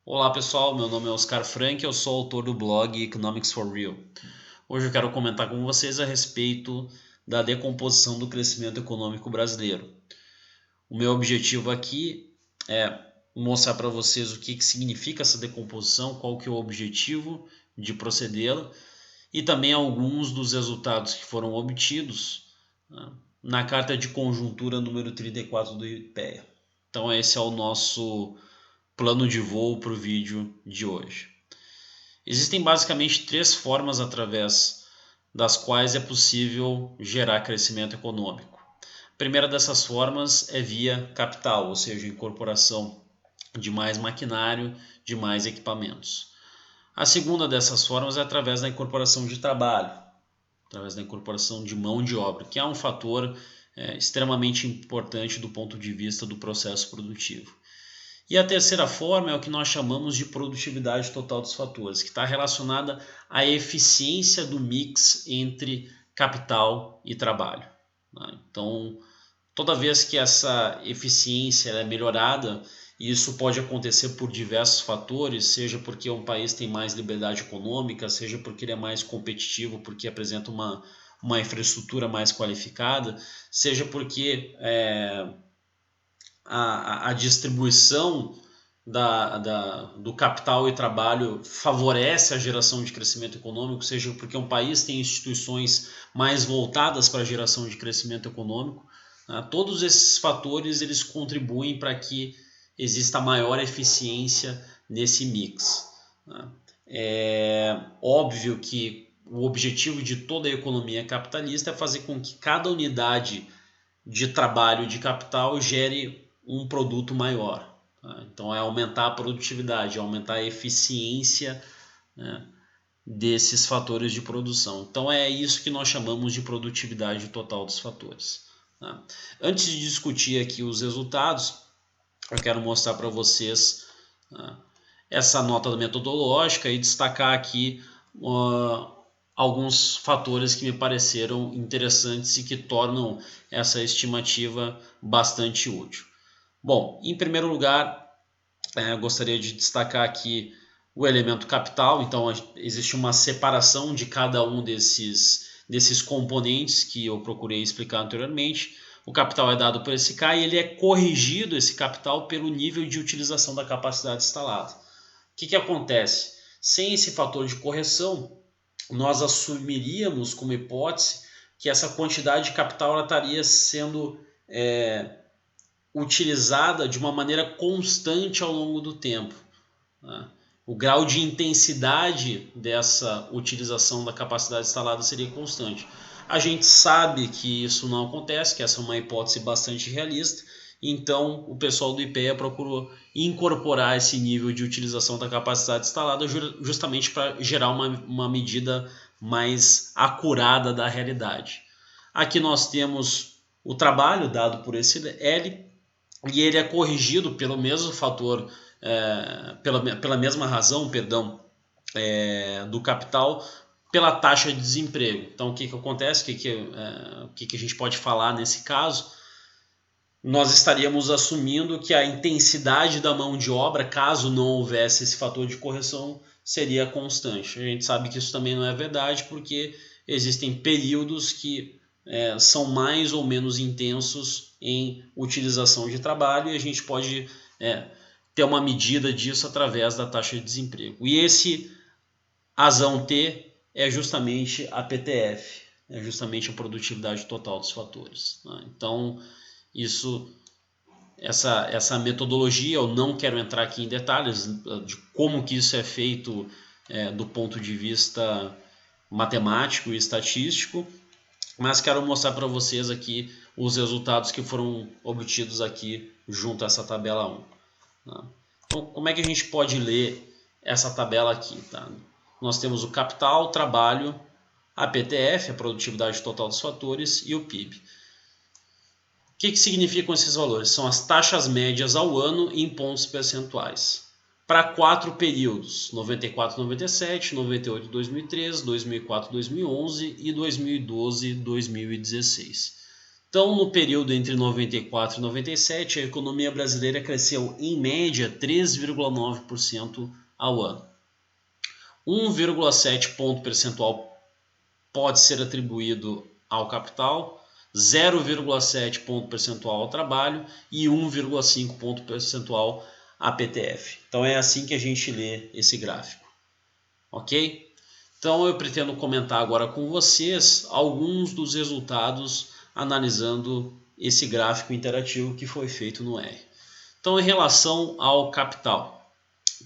Olá pessoal, meu nome é Oscar Frank, eu sou autor do blog Economics for Real. Hoje eu quero comentar com vocês a respeito da decomposição do crescimento econômico brasileiro. O meu objetivo aqui é mostrar para vocês o que significa essa decomposição, qual que é o objetivo de procedê-la e também alguns dos resultados que foram obtidos, né, na carta de conjuntura número 34 do IPEA. Então esse é o nosso plano de voo para o vídeo de hoje. Existem basicamente três formas através das quais é possível gerar crescimento econômico. A primeira dessas formas é via capital, ou seja, incorporação de mais maquinário, de mais equipamentos. A segunda dessas formas é através da incorporação de trabalho, através da incorporação de mão de obra, que é um fator extremamente importante do ponto de vista do processo produtivo. E a terceira forma é o que nós chamamos de produtividade total dos fatores, que está relacionada à eficiência do mix entre capital e trabalho. Então, toda vez que essa eficiência é melhorada, e isso pode acontecer por diversos fatores, seja porque um país tem mais liberdade econômica, seja porque ele é mais competitivo, porque apresenta uma infraestrutura mais qualificada, seja porque a distribuição do capital e trabalho favorece a geração de crescimento econômico, seja porque um país tem instituições mais voltadas para a geração de crescimento econômico. Todos esses fatores eles contribuem para que exista maior eficiência nesse mix. É óbvio que o objetivo de toda a economia capitalista é fazer com que cada unidade de trabalho de capital gere um produto maior. Então é aumentar a produtividade, aumentar a eficiência, né, desses fatores de produção. Então é isso que nós chamamos de produtividade total dos fatores. Antes de discutir aqui os resultados, eu quero mostrar para vocês essa nota metodológica e destacar aqui alguns fatores que me pareceram interessantes e que tornam essa estimativa bastante útil. Bom, em primeiro lugar, gostaria de destacar aqui o elemento capital. Então existe uma separação de cada um desses componentes que eu procurei explicar anteriormente. O capital é dado por esse K e ele é corrigido, esse capital, pelo nível de utilização da capacidade instalada. O que acontece? Sem esse fator de correção, nós assumiríamos como hipótese que essa quantidade de capital ela estaria sendo utilizada de uma maneira constante ao longo do tempo. O grau de intensidade dessa utilização da capacidade instalada seria constante. A gente sabe que isso não acontece, que essa é uma hipótese bastante realista, então o pessoal do IPEA procurou incorporar esse nível de utilização da capacidade instalada justamente para gerar uma medida mais acurada da realidade. Aqui nós temos o trabalho dado por esse L, e ele é corrigido pelo mesmo fator, pela mesma razão, perdão, do capital, pela taxa de desemprego. Então, o que acontece? O que a gente pode falar nesse caso? Nós estaríamos assumindo que a intensidade da mão de obra, caso não houvesse esse fator de correção, seria constante. A gente sabe que isso também não é verdade, porque existem períodos que são mais ou menos intensos em utilização de trabalho e a gente pode ter uma medida disso através da taxa de desemprego. E esse razão T é justamente a PTF, é justamente a produtividade total dos fatores. Então, essa metodologia, eu não quero entrar aqui em detalhes de como que isso é feito do ponto de vista matemático e estatístico, mas quero mostrar para vocês aqui os resultados que foram obtidos aqui junto a essa tabela 1. Então, como é que a gente pode ler essa tabela aqui? Nós temos o capital, trabalho, a PTF, a produtividade total dos fatores, e o PIB. O que significam esses valores? São as taxas médias ao ano em pontos percentuais. Para 4 períodos, 94-97, 98-2013, 2004-2011 e 2012-2016. Então, no período entre 94 e 97, a economia brasileira cresceu em média 3,9% ao ano. 1,7 ponto percentual pode ser atribuído ao capital, 0,7 ponto percentual ao trabalho e 1,5 ponto percentual à PTF. Então é assim que a gente lê esse gráfico, ok? Então eu pretendo comentar agora com vocês alguns dos resultados analisando esse gráfico interativo que foi feito no R. Então, em relação ao capital,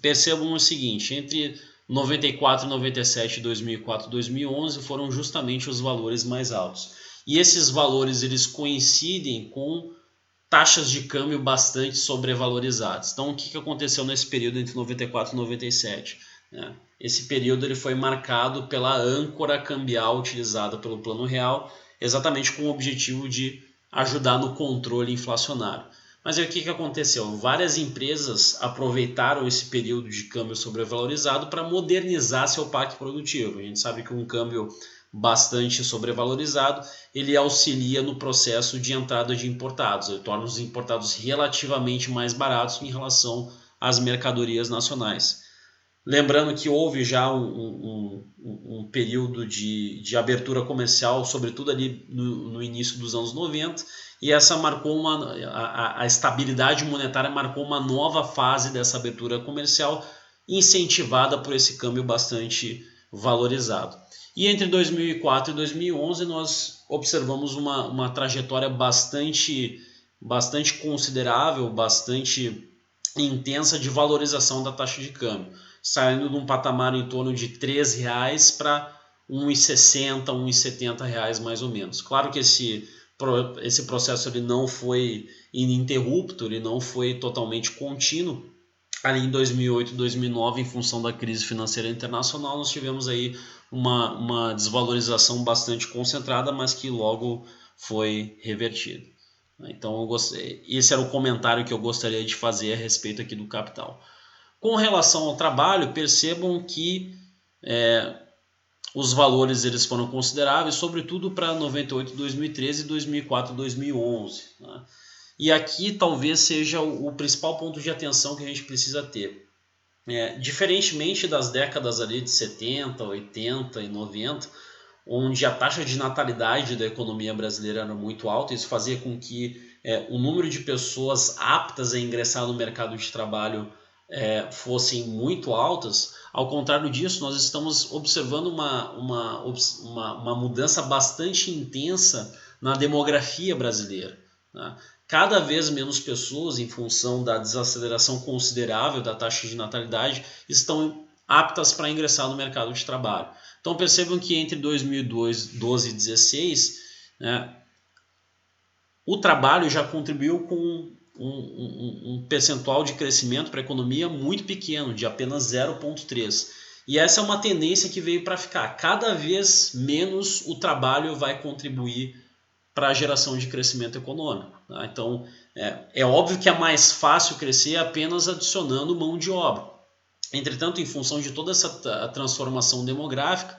percebam o seguinte: entre 94, 97, 2004 e 2011 foram justamente os valores mais altos. E esses valores eles coincidem com taxas de câmbio bastante sobrevalorizadas. Então, o que aconteceu nesse período entre 94 e 97? Esse período ele foi marcado pela âncora cambial utilizada pelo Plano Real, exatamente com o objetivo de ajudar no controle inflacionário. Mas aí o que aconteceu? Várias empresas aproveitaram esse período de câmbio sobrevalorizado para modernizar seu parque produtivo. A gente sabe que um câmbio bastante sobrevalorizado, ele auxilia no processo de entrada de importados, ele torna os importados relativamente mais baratos em relação às mercadorias nacionais. Lembrando que houve já um período de abertura comercial, sobretudo ali no início dos anos 90, e essa marcou a estabilidade monetária marcou uma nova fase dessa abertura comercial, incentivada por esse câmbio bastante valorizado. E entre 2004 e 2011 nós observamos uma trajetória bastante considerável, bastante intensa de valorização da taxa de câmbio, saindo de um patamar em torno de R$ 3,00 para R$ 1,60, R$ 1,70 mais ou menos. Claro que esse processo ele não foi ininterrupto, ele não foi totalmente contínuo. Ali em 2008 e 2009, em função da crise financeira internacional, nós tivemos aí uma desvalorização bastante concentrada, mas que logo foi revertida. Então, esse era o comentário que eu gostaria de fazer a respeito aqui do capital. Com relação ao trabalho, percebam que os valores eles foram consideráveis, sobretudo para 98, 2013, 2004, 2011. Né? E aqui talvez seja o principal ponto de atenção que a gente precisa ter. Diferentemente das décadas ali de 70, 80 e 90, onde a taxa de natalidade da economia brasileira era muito alta, isso fazia com que o número de pessoas aptas a ingressar no mercado de trabalho fossem muito altas. Ao contrário disso, nós estamos observando uma mudança bastante intensa na demografia brasileira. Né? Cada vez menos pessoas, em função da desaceleração considerável da taxa de natalidade, estão aptas para ingressar no mercado de trabalho. Então percebam que entre 2012 e 2016, o trabalho já contribuiu com um percentual de crescimento para a economia muito pequeno, de apenas 0,3%. E essa é uma tendência que veio para ficar. Cada vez menos o trabalho vai contribuir para a geração de crescimento econômico. Tá? Então, é óbvio que é mais fácil crescer apenas adicionando mão de obra. Entretanto, em função de toda essa transformação demográfica,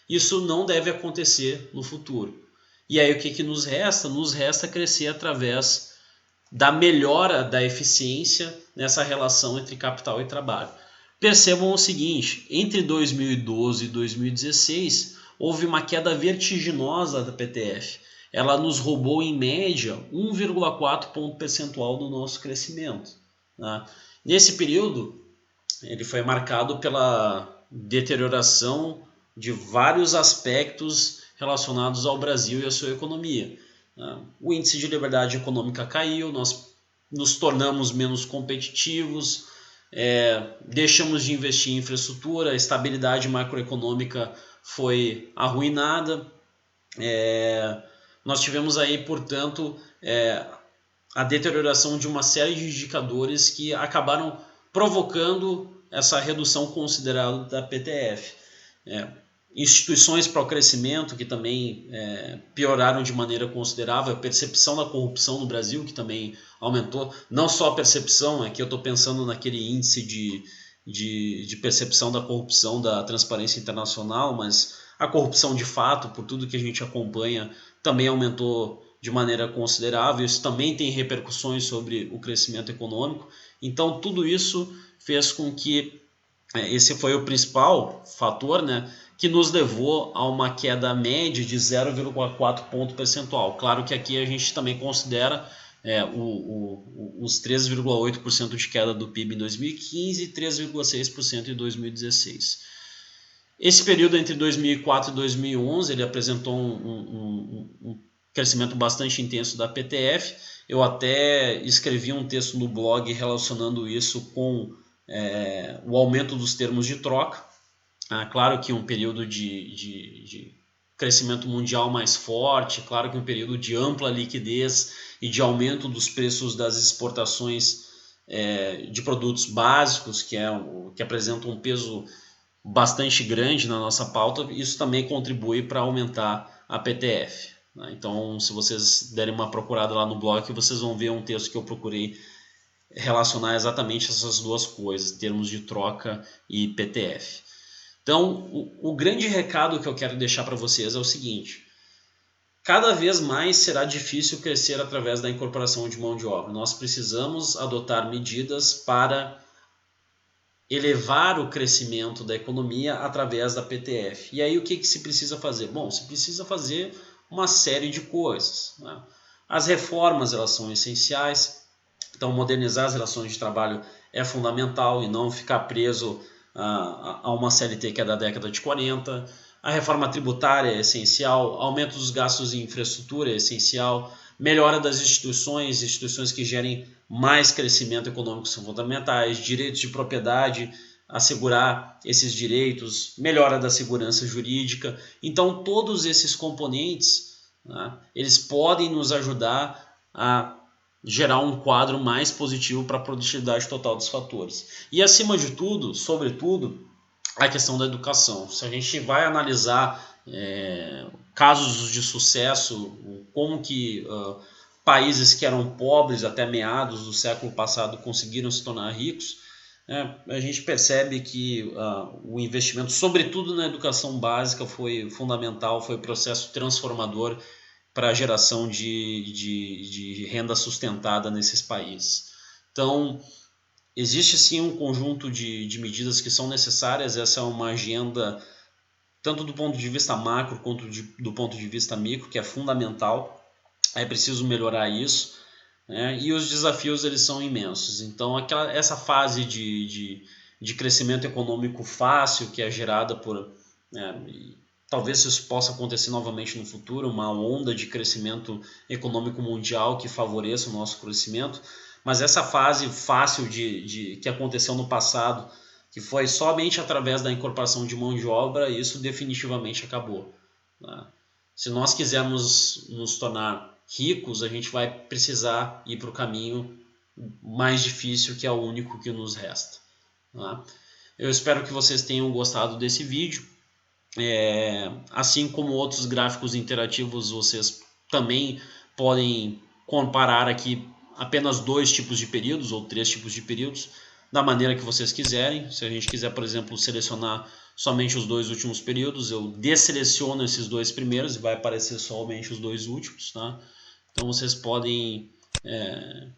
isso não deve acontecer no futuro. E aí o que nos resta? Nos resta crescer através da melhora da eficiência nessa relação entre capital e trabalho. Percebam o seguinte, entre 2012 e 2016, houve uma queda vertiginosa da PTF. Ela nos roubou, em média, 1,4 ponto percentual do nosso crescimento. Tá? Nesse período, ele foi marcado pela deterioração de vários aspectos relacionados ao Brasil e à sua economia. O índice de liberdade econômica caiu, nós nos tornamos menos competitivos, deixamos de investir em infraestrutura, a estabilidade macroeconômica foi arruinada. Nós tivemos aí, portanto, a deterioração de uma série de indicadores que acabaram provocando essa redução considerável da PTF. Instituições para o crescimento que também pioraram de maneira considerável, a percepção da corrupção no Brasil que também aumentou, não só a percepção, aqui eu estou pensando naquele índice de percepção da corrupção da Transparência Internacional, mas a corrupção de fato, por tudo que a gente acompanha, também aumentou de maneira considerável. Isso também tem repercussões sobre o crescimento econômico. Então, tudo isso fez com que esse foi o principal fator, né, que nos levou a uma queda média de 0,4 ponto percentual. Claro que aqui a gente também considera os 3,8% de queda do PIB em 2015 e 3,6% em 2016. Esse período entre 2004 e 2011 ele apresentou um crescimento bastante intenso da PTF. Eu até escrevi um texto no blog relacionando isso com o aumento dos termos de troca. Claro que um período de crescimento mundial mais forte, claro que um período de ampla liquidez e de aumento dos preços das exportações de produtos básicos, que apresentam um peso bastante grande na nossa pauta, isso também contribui para aumentar a PTF. Então, se vocês derem uma procurada lá no blog, vocês vão ver um texto que eu procurei relacionar exatamente essas duas coisas, termos de troca e PTF. Então, o grande recado que eu quero deixar para vocês é o seguinte: cada vez mais será difícil crescer através da incorporação de mão de obra. Nós precisamos adotar medidas para elevar o crescimento da economia através da PTF. E aí o que se precisa fazer? Bom, se precisa fazer uma série de coisas, né? As reformas, elas são essenciais. Então, modernizar as relações de trabalho é fundamental e não ficar preso a uma CLT que é da década de 40. A reforma tributária é essencial, aumento dos gastos em infraestrutura é essencial, melhora das instituições que gerem mais crescimento econômico são fundamentais, direitos de propriedade, assegurar esses direitos, melhora da segurança jurídica. Então, todos esses componentes, né, eles podem nos ajudar a gerar um quadro mais positivo para a produtividade total dos fatores. E acima de tudo, sobretudo, a questão da educação. Se a gente vai analisar casos de sucesso, como que países que eram pobres até meados do século passado conseguiram se tornar ricos, a gente percebe que o investimento, sobretudo na educação básica, foi fundamental, foi um processo transformador para a geração de renda sustentada nesses países. Então, existe sim um conjunto de medidas que são necessárias. Essa é uma agenda, tanto do ponto de vista macro quanto do ponto de vista micro, que é fundamental. É preciso melhorar isso, né? E os desafios eles são imensos. Então, essa fase de crescimento econômico fácil que é gerada por... talvez isso possa acontecer novamente no futuro, uma onda de crescimento econômico mundial que favoreça o nosso crescimento, mas essa fase fácil que aconteceu no passado, que foi somente através da incorporação de mão de obra, isso definitivamente acabou, né? Se nós quisermos nos tornar ricos, a gente vai precisar ir para o caminho mais difícil, que é o único que nos resta, né? Eu espero que vocês tenham gostado desse vídeo. Assim como outros gráficos interativos, vocês também podem comparar aqui apenas 2 tipos de períodos ou 3 tipos de períodos, da maneira que vocês quiserem. Se a gente quiser, por exemplo, selecionar somente os 2 últimos períodos, eu desseleciono esses 2 primeiros e vai aparecer somente os 2 últimos, tá? Então vocês podem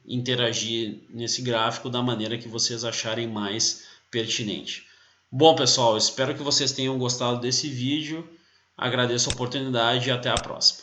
interagir nesse gráfico da maneira que vocês acharem mais pertinente. Bom, pessoal, espero que vocês tenham gostado desse vídeo. Agradeço a oportunidade e até a próxima.